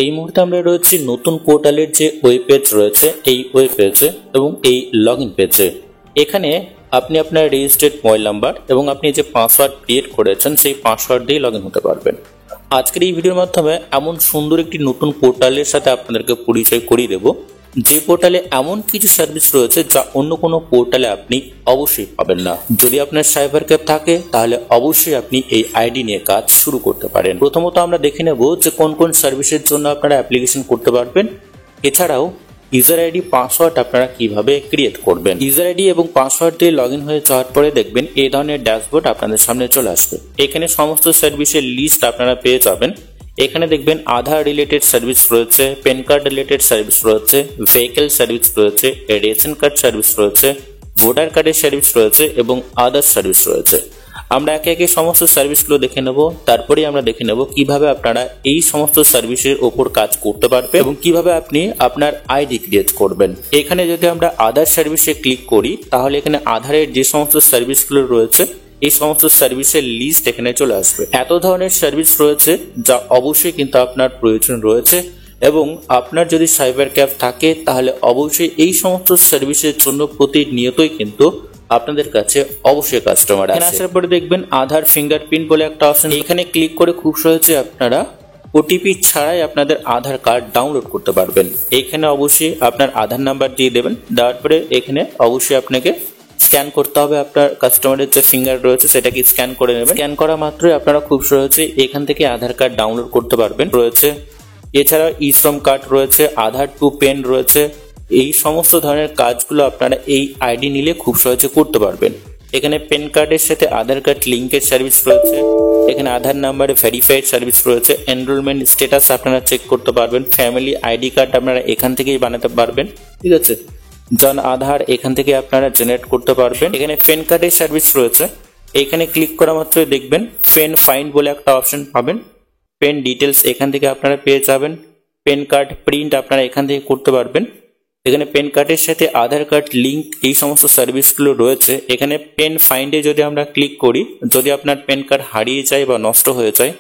এই মুহূর্তে আমরা রয়েছি নতুন পোর্টালের যে ওয়েব পেজ রয়েছে এই ওয়েব পেজে এবং এই লগইন পেজে। এখানে আপনি আপনার রেজিস্টার্ড মোবাইল নাম্বার এবং আপনি যে পাসওয়ার্ড ক্রিয়েট করেছেন সেই পাসওয়ার্ড দিয়ে লগইন হতে পারবেন। আজকের এই ভিডিওর মাধ্যমে এমন সুন্দর একটি নতুন পোর্টালের সাথে আপনাদেরকে পরিচয় করিয়ে দেব, যে পোর্টালে এমন কিছু সার্ভিস রয়েছে যা অন্য কোনো পোর্টালে আপনি অবশ্যই পাবেন না। যদি আপনার সাইবার ক্যাফে থাকে তাহলে অবশ্যই আপনি এই আইডি নিয়ে কাজ শুরু করতে পারেন। প্রথমত আমরা দেখে নেব যে কোন কোন সার্ভিসের জন্য আপনারা অ্যাপ্লিকেশন করতে পারবেন, এছাড়াও ইউজার আইডি পাসওয়ার্ড আপনারা কিভাবে ক্রিয়েট করবেন। ইউজার আইডি এবং পাসওয়ার্ড দিয়ে লগইন হয়ে যাওয়ার পরে দেখবেন এই ধরনের ড্যাশবোর্ড আপনাদের সামনে চলে আসবে। এখানে সমস্ত সার্ভিসের লিস্ট আপনারা পেয়ে যাবেন। এখানে দেখবেন আধার রিলেটেড সার্ভিস রয়েছে, প্যান কার্ড রিলেটেড সার্ভিস রয়েছে, ভেহিকেল সার্ভিস রয়েছে, রেশন কার্ড সার্ভিস রয়েছে, ভোটার কার্ডের সার্ভিস রয়েছে এবং আদার্স সার্ভিস রয়েছে। আমরা একে একে সমস্ত সার্ভিসগুলো দেখে নেব, তারপরেই আমরা দেখে নেব কিভাবে আপনারা এই সমস্ত সার্ভিসের ওপর কাজ করতে পারবেন এবং কিভাবে আপনি আপনার আইডি ক্রিয়েট করবেন। এখানে যদি আমরা আধার সার্ভিসে ক্লিক করি তাহলে এখানে আধারের যে সমস্ত সার্ভিসগুলো রয়েছে এই সমস্ত সার্ভিসের লিস্ট এখানে চলে আসবে। এত ধরনের সার্ভিস রয়েছে যা অবশ্যই কিন্তু আপনার প্রয়োজন রয়েছে এবং আপনার যদি সাইবার ক্যাফে থাকে তাহলে অবশ্যই এই সমস্ত সার্ভিসের জন্য প্রতিনিয়তই কিন্তু আপনাদের কাছে অবশ্যই কাস্টমার আসে। আসার পরে দেখবেন আধার ফিঙ্গারপ্রিন্ট বলে একটা অপশন, এখানে ক্লিক করে খুব সহজে আপনারা ওটিপি ছাড়াই আপনাদের আধার কার্ড ডাউনলোড করতে পারবেন। এখানে অবশ্যই আপনার আধার নাম্বার দিয়ে দেবেন, দেওয়ার পরে এখানে অবশ্যই আপনাকে স্ক্যান করতে হবে। আপনার কাস্টমারের যে ফিঙ্গার রয়েছে সেটাকে স্ক্যান করে নেবেন। স্ক্যান করা মাত্রই আপনারা খুব সহজে এখান থেকে আধার কার্ড ডাউনলোড করতে পারবেন রয়েছে। এছাড়া ই শ্রম কার্ড রয়েছে, আধার টু পেন রয়েছে। এই সমস্ত ধরনের কাজগুলো আপনারা এই আইডি নিলে খুব সহজে করতে পারবেন। এখানে পেন কার্ডের সাথে আধার কার্ড লিঙ্কের সার্ভিস রয়েছে, এখানে আধার নাম্বারে ভেরিফাইড সার্ভিস রয়েছে, এনরোলমেন্ট স্ট্যাটাস আপনারা চেক করতে পারবেন, ফ্যামিলি আইডি কার্ড আপনারা এখান থেকেই বানাতে পারবেন, ঠিক আছে। জন আধার এখান থেকে আপনারা জেনারেট করতে পারবেন। এখানে পেন কার্ডের সার্ভিস রয়েছে, এখানে ক্লিক করা মাত্রই দেখবেন পেন ফাইন্ড বলে একটা অপশন পাবেন। পেন ডিটেলস এখান থেকে আপনারা পেয়ে যাবেন। পেন কার্ড প্রিন্ট আপনারা এখান থেকে করতে পারবেন। এখানে পেন কার্ডের সাথে আধার কার্ড লিঙ্ক এই সমস্ত সার্ভিসগুলো রয়েছে। এখানে পেন ফাইন্ডে যদি আমরা ক্লিক করি, যদি আপনার পেন কার্ড হারিয়ে যায় বা নষ্ট হয়ে যায়,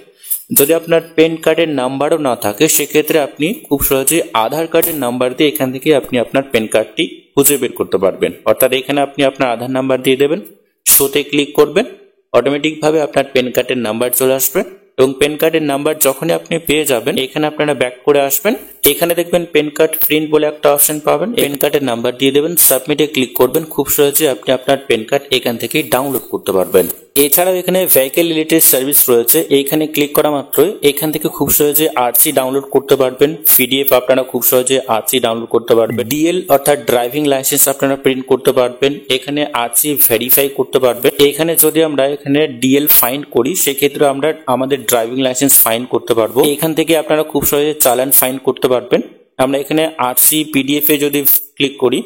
যদি আপনার পেন কার্ডের নাম্বারও না থাকে, সেক্ষেত্রে আপনি খুব সহজেই আধার কার্ডের নাম্বার দিয়ে এখান থেকে আপনি আপনার পেন কার্ডটি খুঁজে বের করতে পারবেন। অর্থাৎ এখানে আপনি আপনার আধার নাম্বার দিয়ে দেবেন, শোতে ক্লিক করবেন, অটোমেটিকভাবে আপনার পেন কার্ডের নাম্বার চলে আসবে এবং পেন কার্ডের নাম্বার যখনই আপনি পেয়ে যাবেন এখানে আপনারা ব্যাক করে আসবেন। এখানে দেখবেন পেন কার্ড প্রিন্ট বলে একটা অপশন পাবেন, পেন কার্ডের নাম্বার দিয়ে দেবেন, সাবমিটে ক্লিক করবেন, খুব সহজে আপনি আপনার পেন কার্ড এখান থেকেই ডাউনলোড করতে পারবেন। এছাড়াও এখানে ভেহিকেল রিলেটেড সার্ভিস রয়েছে, এইখানে ক্লিক করা মাত্রই এখান থেকে খুব সহজে আরসি ডাউনলোড করতে পারবেন, পিডিএফ আপনারা খুব সহজে আরসি ডাউনলোড করতে পারবেন, ডিএল অর্থাৎ ড্রাইভিং লাইসেন্স আপনারা প্রিন্ট করতে পারবেন, এখানে আরসি ভেরিফাই করতে পারবেন। এখানে যদি আমরা এখানে ডিএল ফাইন্ড করি সেক্ষেত্রে আমরা আমাদের ড্রাইভিং লাইসেন্স ফাইন্ড করতে পারবো। এখান থেকে আপনারা খুব সহজে চালান ফাইন্ড করতে পারবেন। আমরা এখানে আরসি পিডিএফ এ যদি ক্লিক করি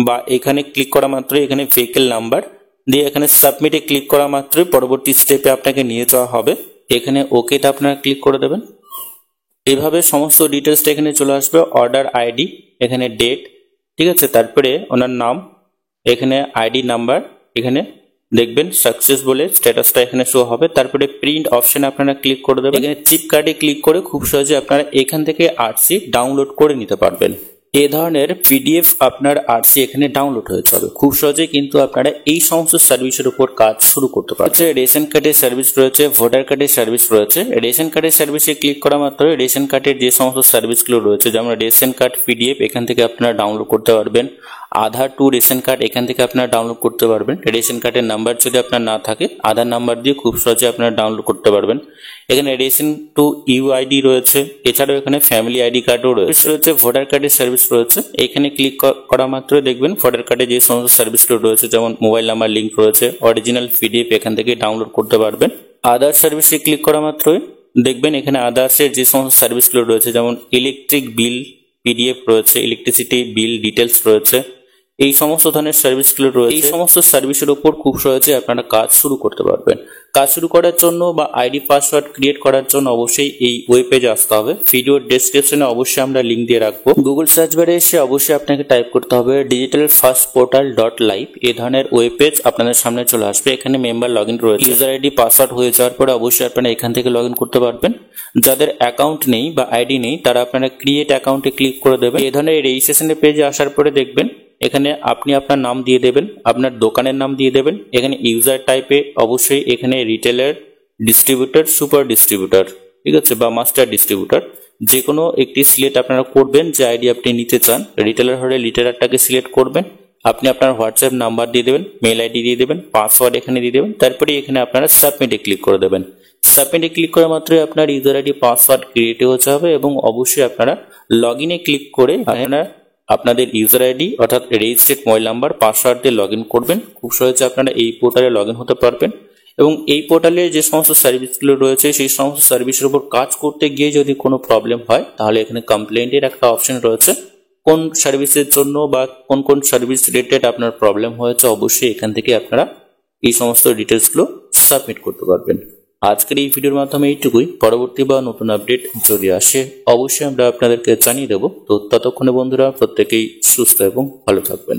বা এখানে ক্লিক করা মাত্রই এখানে ভেহিকেল নাম্বার দিয়ে এখানে সাবমিটে ক্লিক করা মাত্রই পরবর্তী স্টেপে আপনাকে নিয়ে যাওয়া হবে। এখানে ওকেতে আপনারা ক্লিক করে দেবেন। এইভাবে সমস্ত ডিটেলসটা এখানে চলে আসবে, অর্ডার আইডি, এখানে ডেট, ঠিক আছে, তারপরে ওনার নাম, এখানে আইডি নাম্বার, এখানে দেখবেন সাকসেস বলে স্ট্যাটাসটা এখানে শো হবে। তারপরে প্রিন্ট অপশন আপনারা ক্লিক করে দেবেন। এখানে চিপ কার্ডে ক্লিক করে খুব সহজে আপনারা এখান থেকে আরসি ডাউনলোড করে নিতে পারবেন। এ ধরনের পিডিএফ আপনার আরসি এখানে ডাউনলোড হয়ে যাবে। খুব সহজে কিন্তু আপনারা এই সমস্ত সার্ভিসের উপর কাজ শুরু করতে পারছেন। রেশন কার্ডের সার্ভিস রয়েছে, ভোটার কার্ডের সার্ভিস রয়েছে। রেশন কার্ডের সার্ভিসে ক্লিক করা মাত্র রেশন কার্ডের যে সমস্ত সার্ভিসগুলো রয়েছে, যেমন রেশন কার্ড পিডিএফ এখান থেকে আপনারা ডাউনলোড করতে পারবেন, আধার টু রেশন কার্ড এখান থেকে আপনারা ডাউনলোড করতে পারবেন। রেশন কার্ডের নাম্বার যদি আপনার না থাকে আধার নাম্বার দিয়ে খুব সহজে আপনারা ডাউনলোড করতে পারবেন। এখানে রেশন টু ইউআইডি রয়েছে, এছাড়াও এখানে ফ্যামিলি আইডি কার্ডও রয়েছে, ভোটার কার্ডের সার্ভিস রয়েছে। এখানে ক্লিক করা মাত্র দেখবেন ভোটার কার্ডে যে সমস্ত সার্ভিসগুলো রয়েছে, যেমন মোবাইল নাম্বার লিঙ্ক রয়েছে, অরিজিনাল পিডিএফ এখান থেকে ডাউনলোড করতে পারবেন। আদার সার্ভিসে ক্লিক করা মাত্রই দেখবেন এখানে আদার্সের যে সমস্ত সার্ভিসগুলো রয়েছে, যেমন ইলেকট্রিক বিল পিডিএফ রয়েছে, ইলেকট্রিসিটি বিল ডিটেলস রয়েছে, এই সমস্ত ধরনের সার্ভিসগুলো রয়েছে। এই সমস্ত সার্ভিসের উপর খুব সহজে আপনারা কাজ শুরু করতে পারবেন। কাজ শুরু করার জন্য বা আইডি পাসওয়ার্ড ক্রিয়েট করার জন্য অবশ্যই এই ওয়েব পেজে আসতে হবে। ভিডিওর ডেসক্রিপশনে অবশ্যই আমরা লিঙ্ক দিয়ে রাখবো। গুগল সার্চ বারে এসে অবশ্যই আপনাকে টাইপ করতে হবে digitalfirstportal.live। এই ধরনের ওয়েব পেজ আপনাদের সামনে চলে আসবে। এখানে মেম্বার লগ ইন রয়েছে। ইউজার আইডি পাসওয়ার্ড হয়ে যাওয়ার পরে অবশ্যই আপনারা এখান থেকে লগ ইন করতে পারবেন। যাদের অ্যাকাউন্ট নেই বা আইডি নেই তারা আপনারা ক্রিয়েট অ্যাকাউন্টে ক্লিক করে দেবেন। এই ধরনের রেজিস্ট্রেশনের পেজে আসার পরে দেখবেন এখানে আপনি আপনার নাম দিয়ে দেবেন, আপনার দোকানের নাম দিয়ে দেবেন। এখানে ইউজার টাইপে অবশ্যই এখানে রিটেলার, ডিস্ট্রিবিউটর, সুপার ডিস্ট্রিবিউটর, ঠিক আছে, বা মাস্টার ডিস্ট্রিবিউটর যে কোনো একটি সিলেক্ট আপনারা করবেন যে আইডি আপনি নিতে চান। রিটেলার হলে রিটেলারটাকে সিলেক্ট করবেন। আপনি আপনার হোয়াটসঅ্যাপ নাম্বার দিয়ে দেবেন, মেল আইডি দিয়ে দেবেন, পাসওয়ার্ড এখানে দিয়ে দেবেন। তারপরে এখানে আপনারা সাবমিটে ক্লিক করে দেবেন। সাবমিটে ক্লিক করা মাত্রই আপনার ইউজার আইডি পাসওয়ার্ড ক্রিয়েট হয়ে যাবে এবং অবশ্যই আপনারা লগ ইনে ক্লিক করে আপনাদের ইউজার আইডি অর্থাৎ রেজিস্ট্রেড মোবাইল নাম্বার পাসওয়ার্ড দিয়ে লগ ইন করবেন। খুব সহজে আপনারা এই পোর্টালে লগ ইন হতে পারবেন এবং এই পোর্টালে যে সমস্ত সার্ভিসগুলো রয়েছে সেই সমস্ত সার্ভিসের উপর কাজ করতে গিয়ে যদি কোনো প্রবলেম হয় তাহলে এখানে কমপ্লেন্টের একটা অপশন রয়েছে। কোন সার্ভিসের জন্য বা কোন কোন সার্ভিস রিলেটেড আপনার প্রবলেম হয়েছে অবশ্যই এখান থেকে আপনারা এই সমস্ত ডিটেলসগুলো সাবমিট করতে পারবেন। আজকের এই ভিডিওর মাধ্যমে এইটুকুই। পরবর্তী বা নতুন আপডেট যদি আসে অবশ্যই আমরা আপনাদেরকে জানিয়ে দেবো। তো ততক্ষণে বন্ধুরা প্রত্যেকেই সুস্থ এবং ভালো থাকবেন।